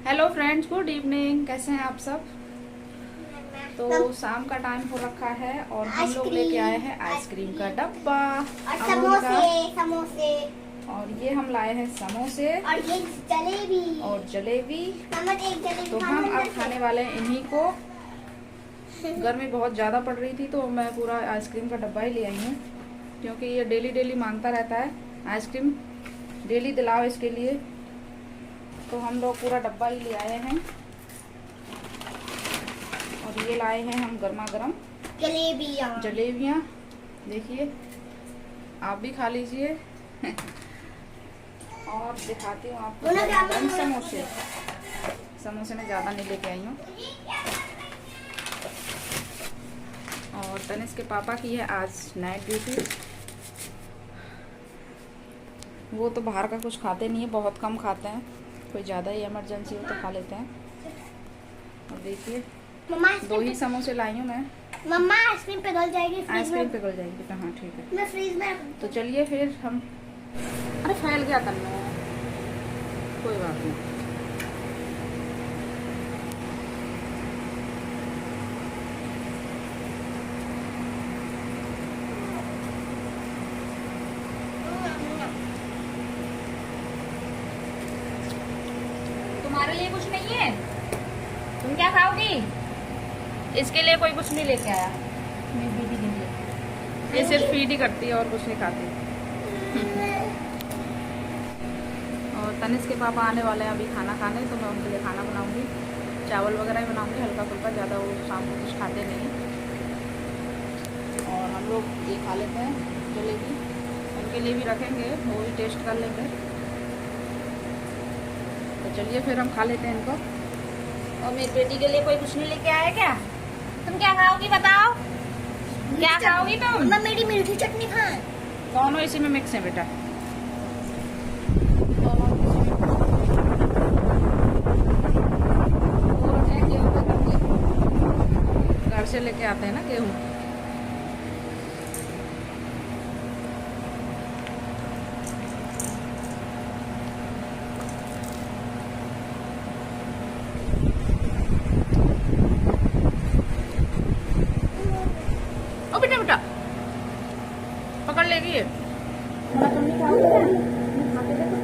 Hello friends, good evening. कैसे हैं आप सब? तो शाम का टाइम हो रखा है और हम लोग लेके आए हैं आइसक्रीम का डब्बा और अमूल का। समोसे और ये हम लाए हैं समोसे और ये जलेबी और जलेबी। एक जलेबी तो हम अब खाने वाले हैं इन्हीं को। गर्मी बहुत ज़्यादा पड़ रही थी तो मैं पूरा आइसक्रीम का डब्बा ही ले आई हूँ, क्योंकि ये डेली डेली मांगता रहता है आइसक्रीम, डेली दिलाओ इसके लिए। तो हम लोग पूरा डब्बा ही ले आए हैं। और ये लाए हैं हम गर्मा गर्म जलेबियाँ। देखिए, आप भी खा लीजिए। और दिखाती हूँ आपको गर्मा गर्म समोसे। समोसे मैं ज़्यादा नहीं लेके आई हूँ। और तनिष्क के पापा की है आज नाइट ड्यूटी। वो तो बाहर का कुछ खाते नहीं है, बहुत कम खाते हैं। कोई ज़्यादा ही इमरजेंसी हो तो खा लेते हैं। और देखिए, 2 ही समोसे लाई हूँ मैं। मम्मा आइसक्रीम पिघल जाएगी। आइसक्रीम पिघल जाएगी बेटा। हाँ ठीक है, मैं फ्रीज में। तो चलिए फिर हम। अरे फैल गया तन्नू, कोई बात नहीं। तुम्हारे लिए कुछ नहीं है, तुम क्या खाओगी? इसके लिए कोई कुछ नहीं लेके आया। मेरी दीदी के लिए ये सिर्फ फीड ही करती है और कुछ नहीं खाती। और तनिष्क के पापा आने वाले हैं अभी खाना खाने, तो मैं उनके लिए खाना बनाऊंगी। चावल वगैरह ही बनाऊंगी, हल्का फुल्का, ज़्यादा वो शाम को कुछ खाते नहीं। और हम लोग ये खा लेते हैं जलेबी, उनके लिए भी रखेंगे, वो भी टेस्ट कर लेंगे। तो चलिए फिर हम खा लेते हैं इनको। और मेरी बेटी के लिए कोई कुछ नहीं लेके आया क्या? तुम क्या खाओगी बताओ? क्या खाओगी तुम? मम्मा मेरी मीठी चटनी खाए। दोनों इसी में मिक्स है बेटा। घर से लेके आते हैं ना गेहूँ। ओ बेटा बेटा, पकड़ लेगी ये। तुम नहीं खाओगे क्या? तुम खाते देखो।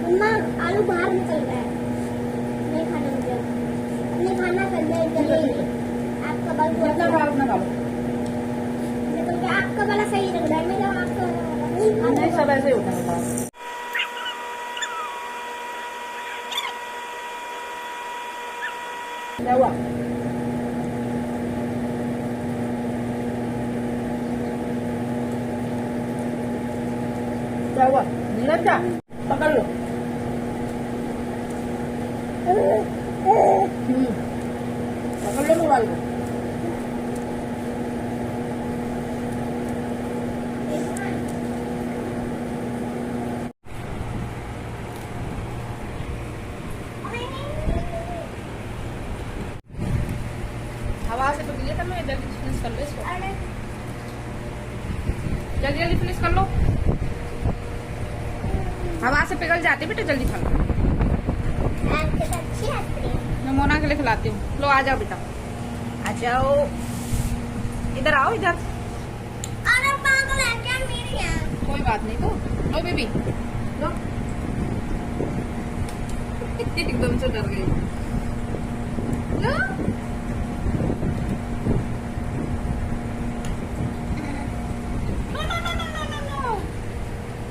मम्मा आलू बाहर निकल रहा है, नहीं खाना मुझे। नहीं खाना जलेबी। आपका बाल जितना खाओ उतना खाओ। निकल गया। आपका वाला सही लग रहा है, मेरा आपका नहीं, सब ऐसे ही होता है। क्या हुआ? क्या हुआ? नीरज क्या? पकड़ लो। पकड़ लो मोबाइल को। हवा से तो गिले था, मैं जल्दी फिनिश कर लो इसको। जल्दी जल्दी फिनिश कर लो, हवा से पिघल जाती बेटा। जल्दी खा लो। मैं मोना के लिए खिलाती हूँ। लो आ जाओ बेटा, आ जाओ, इधर आओ इधर। अरे पागल है क्या मेरी है? कोई बात नहीं, तो लो बेबी लो। एकदम से डर गई। लो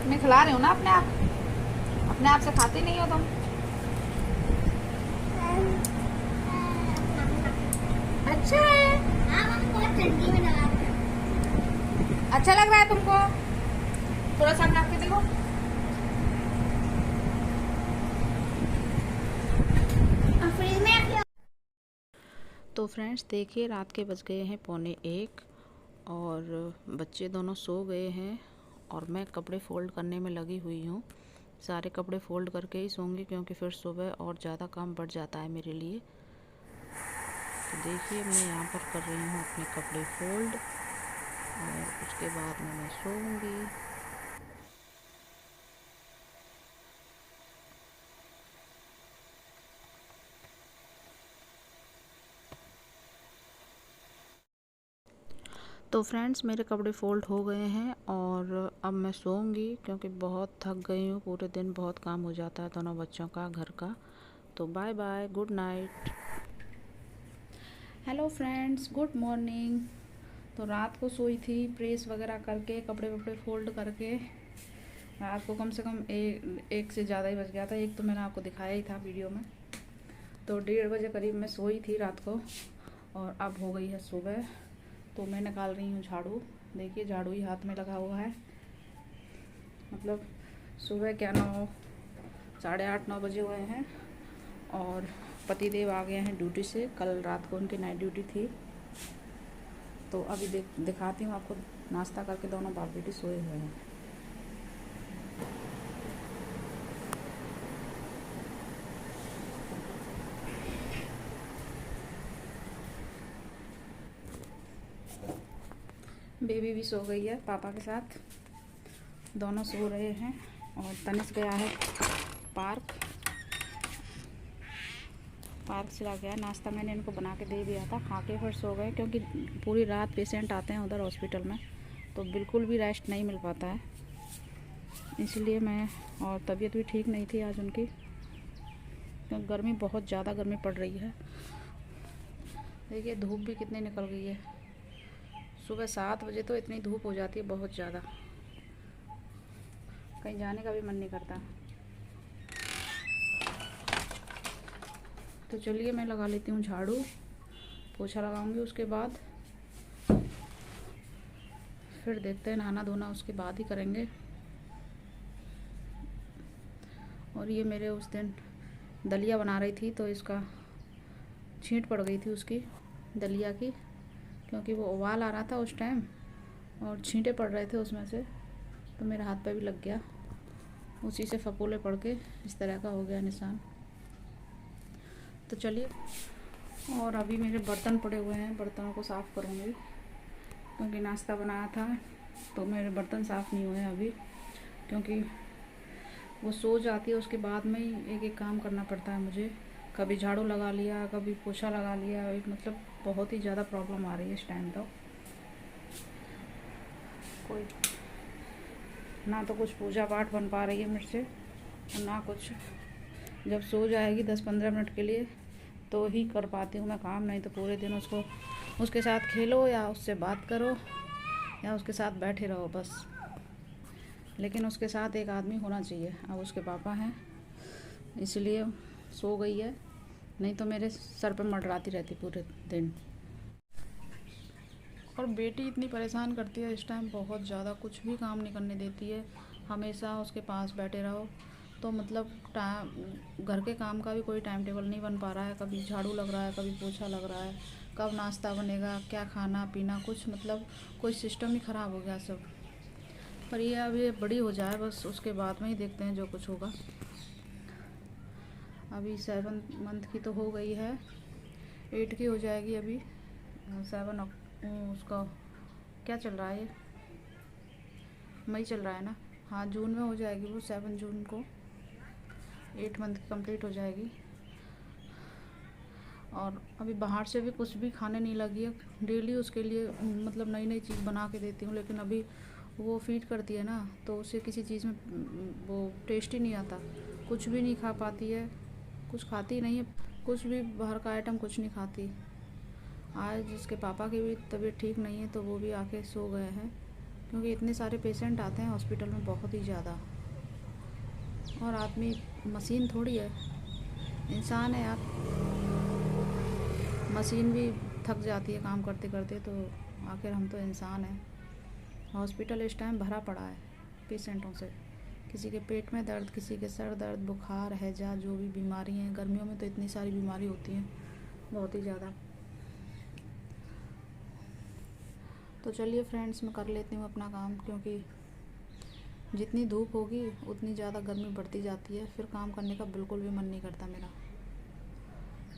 मैं खिला रही हूँ ना अपने आप से खाती नहीं हो तुम। अच्छा है, ठंडी में लगा अच्छा लग रहा है तुमको? थोड़ा सा नाप के देखो। फ्रिज में। तो फ्रेंड्स देखिए, रात के बज गए हैं 12:45 और बच्चे दोनों सो गए हैं। और मैं कपड़े फ़ोल्ड करने में लगी हुई हूँ। सारे कपड़े फ़ोल्ड करके ही सोऊंगी, क्योंकि फिर सुबह और ज़्यादा काम बढ़ जाता है मेरे लिए। तो देखिए, मैं यहाँ पर कर रही हूँ अपने कपड़े फ़ोल्ड और उसके बाद मैं सोऊंगी। तो फ्रेंड्स मेरे कपड़े फ़ोल्ड हो गए हैं और अब मैं सोऊंगी क्योंकि बहुत थक गई हूँ। पूरे दिन बहुत काम हो जाता है दोनों बच्चों का, घर का। तो bye bye, good night. Hello friends, good morning. तो रात को सोई थी प्रेस वगैरह करके, कपड़े वपड़े फ़ोल्ड करके। रात को कम से कम एक से ज़्यादा ही बज गया था। एक तो मैंने आपको दिखाया ही था वीडियो में। तो 1:30 बजे करीब मैं सोई थी रात को और अब हो गई है सुबह। तो मैं निकाल रही हूँ झाड़ू। देखिए झाड़ू ही हाथ में लगा हुआ है। मतलब सुबह क्या 9, 8:30-9 बजे हुए हैं और पतिदेव आ गए हैं ड्यूटी से। कल रात को उनकी नाइट ड्यूटी थी। तो अभी दिखाती हूँ आपको। नाश्ता करके दोनों बाप बेटी सोए हुए हैं। बेबी भी सो गई है पापा के साथ, दोनों सो रहे हैं। और तनिष्क गया है पार्क चला गया। नाश्ता मैंने इनको बना के दे दिया था, खा के फिर सो गए क्योंकि पूरी रात पेशेंट आते हैं उधर हॉस्पिटल में, तो बिल्कुल भी रेस्ट नहीं मिल पाता है। इसलिए मैं, और तबीयत भी ठीक नहीं थी आज उनकी क्योंकि गर्मी, बहुत ज़्यादा गर्मी पड़ रही है। देखिए धूप भी कितनी निकल गई है। सुबह 7 बजे तो इतनी धूप हो जाती है बहुत ज़्यादा, कहीं जाने का भी मन नहीं करता। तो चलिए मैं लगा लेती हूँ झाड़ू, पोछा लगाऊंगी, उसके बाद फिर देखते हैं। नहाना धोना उसके बाद ही करेंगे। और ये मेरे उस दिन दलिया बना रही थी तो इसका छींट पड़ गई थी उसकी, दलिया की, क्योंकि वो उबाल आ रहा था उस टाइम और छींटे पड़ रहे थे उसमें से, तो मेरे हाथ पे भी लग गया। उसी से फफोले पड़ के इस तरह का हो गया निशान। तो चलिए, और अभी मेरे बर्तन पड़े हुए हैं, बर्तनों को साफ़ करूँगी क्योंकि नाश्ता बनाया था। तो मेरे बर्तन साफ़ नहीं हुए अभी क्योंकि वो सो जाती है, उसके बाद में ही एक एक काम करना पड़ता है मुझे। कभी झाड़ू लगा लिया, कभी पोछा लगा लिया। एक मतलब बहुत ही ज़्यादा प्रॉब्लम आ रही है इस टाइम। तो कोई ना तो कुछ पूजा पाठ बन पा रही है मेरे से, और ना कुछ। जब सो जाएगी 10-15 मिनट के लिए तो ही कर पाती हूँ मैं काम, नहीं तो पूरे दिन उसके साथ खेलो या उससे बात करो या उसके साथ बैठे रहो बस। लेकिन उसके साथ एक आदमी होना चाहिए। अब उसके पापा हैं इसलिए सो गई है, नहीं तो मेरे सर पर मंडराती रहती पूरे दिन। और बेटी इतनी परेशान करती है इस टाइम बहुत ज़्यादा, कुछ भी काम नहीं करने देती है, हमेशा उसके पास बैठे रहो। तो मतलब घर के काम का भी कोई टाइम टेबल नहीं बन पा रहा है। कभी झाड़ू लग रहा है, कभी पोछा लग रहा है, कब नाश्ता बनेगा, क्या खाना पीना, कुछ मतलब कोई सिस्टम ही ख़राब हो गया सब। पर ये अभी बड़ी हो जाए बस, उसके बाद में ही देखते हैं जो कुछ होगा। अभी 7 मंथ की तो हो गई है, 8 की हो जाएगी अभी। 7 उसका क्या चल रहा है, मई चल रहा है ना। हाँ जून में हो जाएगी वो, 7 जून को 8 मंथ की कंप्लीट हो जाएगी। और अभी बाहर से भी कुछ भी खाने नहीं लगी है। डेली उसके लिए मतलब नई नई चीज़ बना के देती हूँ, लेकिन अभी वो फीड करती है ना, तो उसे किसी चीज़ में वो टेस्ट ही नहीं आता, कुछ भी नहीं खा पाती है, कुछ खाती नहीं है, कुछ भी बाहर का आइटम कुछ नहीं खाती। आज जिसके पापा की भी तबीयत ठीक नहीं है तो वो भी आके सो गए हैं क्योंकि इतने सारे पेशेंट आते हैं हॉस्पिटल में, बहुत ही ज़्यादा। और आदमी मशीन थोड़ी है, इंसान है यार। मशीन भी थक जाती है काम करते करते, तो आखिर हम तो इंसान हैं। हॉस्पिटल इस टाइम भरा पड़ा है पेशेंटों से, किसी के पेट में दर्द, किसी के सर दर्द, बुखार, हैजा, जो भी बीमारी हैं। गर्मियों में तो इतनी सारी बीमारी होती हैं, बहुत ही ज़्यादा। तो चलिए फ्रेंड्स, मैं कर लेती हूँ अपना काम क्योंकि जितनी धूप होगी उतनी ज़्यादा गर्मी बढ़ती जाती है, फिर काम करने का बिल्कुल भी मन नहीं करता मेरा।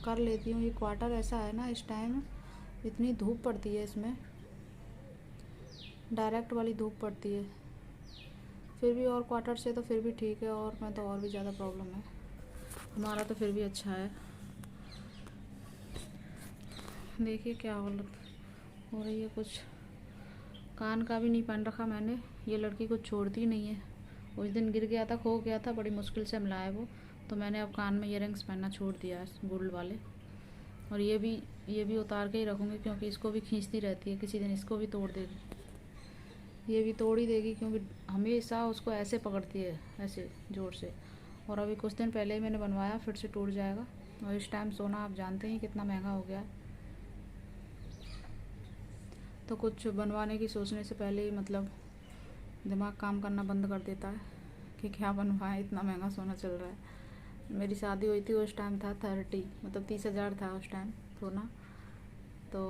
कर लेती हूँ। ये क्वार्टर ऐसा है ना, इस टाइम इतनी धूप पड़ती है इसमें, डायरेक्ट वाली धूप पड़ती है। फिर भी और क्वार्टर से तो फिर भी ठीक है, और मैं तो और भी ज़्यादा प्रॉब्लम है। हमारा तो फिर भी अच्छा है। देखिए क्या हालत हो रही है कुछ। कान का भी नहीं पहन रखा मैंने, ये लड़की को छोड़ती नहीं है। उस दिन गिर गया था, खो गया था, बड़ी मुश्किल से मिलाया वो, तो मैंने अब कान में इयररिंग्स पहनना छोड़ दिया है गोल्ड वाले। और ये भी उतार के ही रखूँगी क्योंकि इसको भी खींचती रहती है, किसी दिन इसको भी तोड़ देगी। ये भी तोड़ ही देगी क्योंकि हमेशा उसको ऐसे पकड़ती है, ऐसे ज़ोर से। और अभी कुछ दिन पहले ही मैंने बनवाया, फिर से टूट जाएगा। और इस टाइम सोना आप जानते हैं कितना महंगा हो गया है, तो कुछ बनवाने की सोचने से पहले ही मतलब दिमाग काम करना बंद कर देता है कि क्या बनवाएं, इतना महंगा सोना चल रहा है। मेरी शादी हुई थी उस टाइम था 30,000 था उस टाइम सोना। तो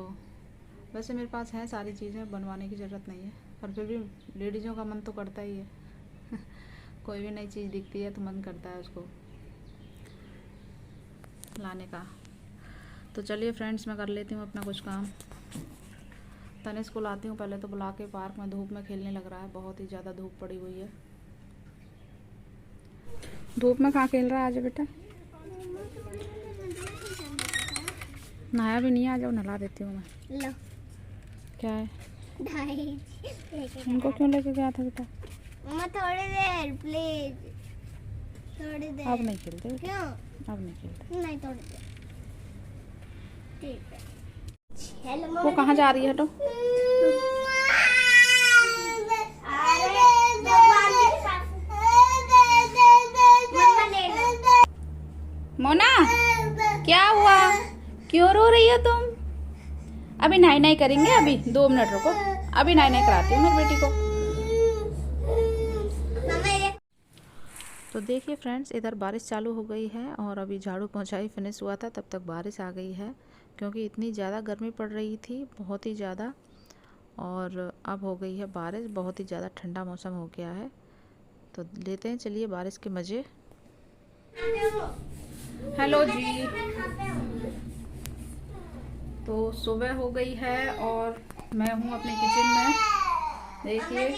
वैसे मेरे पास है सारी चीज़ें, बनवाने की ज़रूरत नहीं है, पर फिर भी लेडीज़ों का मन तो करता ही है कोई भी नई चीज़ दिखती है तो मन करता है उसको लाने का। तो चलिए फ्रेंड्स, मैं कर लेती हूँ अपना कुछ काम। तनिष को लाती हूँ पहले तो बुला के पार्क में, धूप में खेलने लग रहा है, बहुत ही ज़्यादा धूप पड़ी हुई है। धूप में कहाँ खेल रहा है? आजा बेटा, नहाया भी नहीं है, आ जाओ नहला देती हूँ मैं। लो। क्या है? इनको क्यों लेके गया था बेटा? मम्मा थोड़ी देर प्लीज, थोड़ी देर। अब नहीं खेलते। क्यों? अब नहीं खेलते। नहीं, थोड़ी देर। ठीक है। वो कहाँ जा रही है? हटो। मोना, क्या हुआ? क्यों रो रही हो तुम? अभी नहाई नहाई करेंगे, अभी 2 मिनट रुको, अभी नहाई नहाई कराती हूँ मेरी बेटी को। तो देखिए फ्रेंड्स, इधर बारिश चालू हो गई है और अभी झाड़ू पोंछाई फिनिश हुआ था, तब तक बारिश आ गई है क्योंकि इतनी ज़्यादा गर्मी पड़ रही थी, बहुत ही ज़्यादा। और अब हो गई है बारिश, बहुत ही ज़्यादा ठंडा मौसम हो गया है। तो लेते हैं चलिए बारिश के मज़े। हेलो जी, तो सुबह हो गई है और मैं हूँ अपने किचन में। देखिए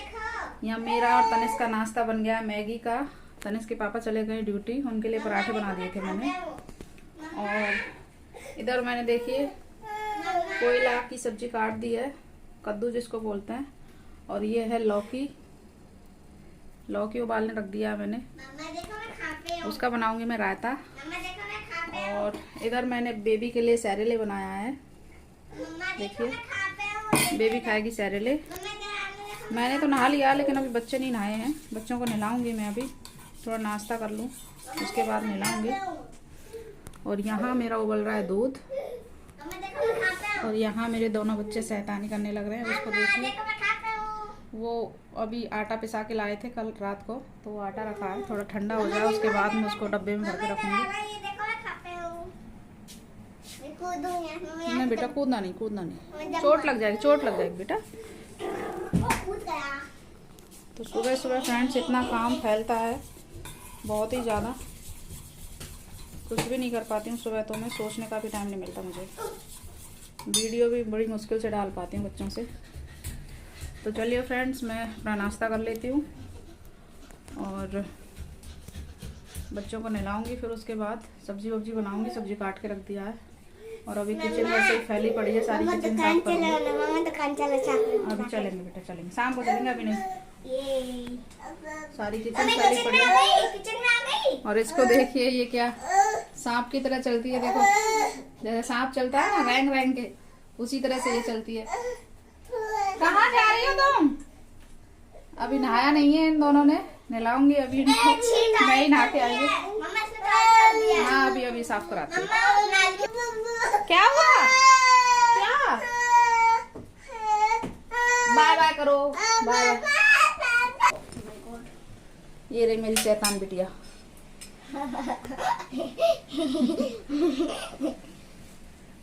यहाँ मेरा और तनिष का नाश्ता बन गया है, मैगी का। तनिष के पापा चले गए ड्यूटी, उनके लिए पराठे बना दिए थे मैंने। और इधर मैंने देखिए कोयला की सब्जी काट दी है, कद्दू जिसको बोलते हैं। और ये है लौकी, लौकी उबालने रख दिया है मैंने, उसका बनाऊंगी मैं रायता। और इधर मैंने बेबी के लिए सैरेले बनाया है, देखिए बेबी खाएगी सैरेले। मैंने तो नहा लिया लेकिन अभी बच्चे नहीं नहाए हैं, बच्चों को नहलाऊंगी मैं, अभी थोड़ा नाश्ता कर लूँ उसके बाद नहलाऊंगी। और यहाँ मेरा उबल रहा है दूध, और यहाँ मेरे दोनों बच्चे शैतानी करने लग रहे हैं। उसको देखिए, वो अभी आटा पिसा के लाए थे कल रात को, तो वो आटा रखा है, थोड़ा ठंडा हो जाए उसके बाद मैं उसको डब्बे में भर के रखूँगी। नहीं बेटा, कूदना नहीं, कूदना नहीं, चोट लग जाएगी, चोट लग जाएगी बेटा। तो सुबह सुबह फ्रेंड्स इतना काम फैलता है, बहुत ही ज़्यादा, कुछ भी नहीं कर पाती हूँ सुबह तो मैं, सोचने का भी टाइम नहीं मिलता मुझे, वीडियो भी बड़ी मुश्किल से डाल पाती हूँ बच्चों से। तो चलिए फ्रेंड्स, मैं अपना नाश्ता कर लेती हूँ और बच्चों को नहलाऊंगी, फिर उसके बाद सब्जी वब्जी बनाऊंगी। सब्जी काट के रख दिया है और अभी किचन वैसे ही फैली पड़ी है, सारी किचन साफ करूंगी। अभी चलेंगे बेटा, चलेंगे, शाम को चलेंगे, अभी नहीं। सारी किचन फैली पड़ी है। और इसको देखिए, ये क्या सांप की तरह चलती है, देखो जैसे सांप चलता है ना रैंग रैंग के, उसी तरह से ये चलती है। कहाँ जा रही हो तुम? अभी नहाया नहीं है इन दोनों ने, नहलाऊंगी अभी, मैं ही नहा के आई हूँ। हाँ अभी अभी साफ कराती हूँ। क्या हुआ? क्या? बाय बाय करो, बाय बाय। ये रही मेरी शैतान बिटिया।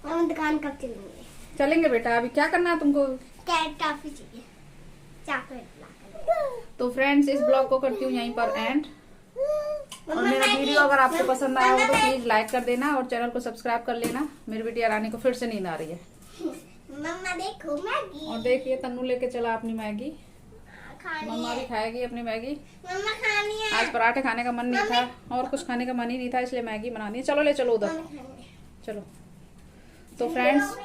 हम दुकान कब चलेंगे? चलेंगे बेटा, अभी क्या करना है तुमको? टॉफी चाहिए, चॉकलेट। तो फ्रेंड्स, इस ब्लॉग को करती हूँ यहीं पर एंड। और मेरा वीडियो अगर आपको पसंद आया हो तो प्लीज लाइक कर देना और चैनल को सब्सक्राइब कर लेना। मेरी बेटी रानी को फिर से नींद आ रही है। मम्मा देखो मैगी। और देखिए तन्नू लेके चला अपनी मैगी, मम्मा भी खाएगी अपनी मैगी। मम्मा खानी है। आज पराठे खाने का मन नहीं था और कुछ खाने का मन ही नहीं था, इसलिए मैगी बना दी। चलो ले चलो उधर, चलो। तो friends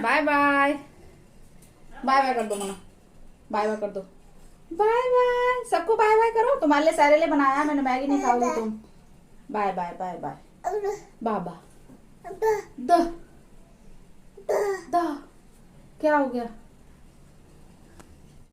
bye bye, bye bye कर दो मना। बाय बाय कर दो, बाय बाय सबको बाय बाय करो। तुम्हारे लिए सारे लिए बनाया मैंने, मैगी नहीं खाओगी तुम। बाय बाय बाय बाय बाबा। द द क्या हो गया?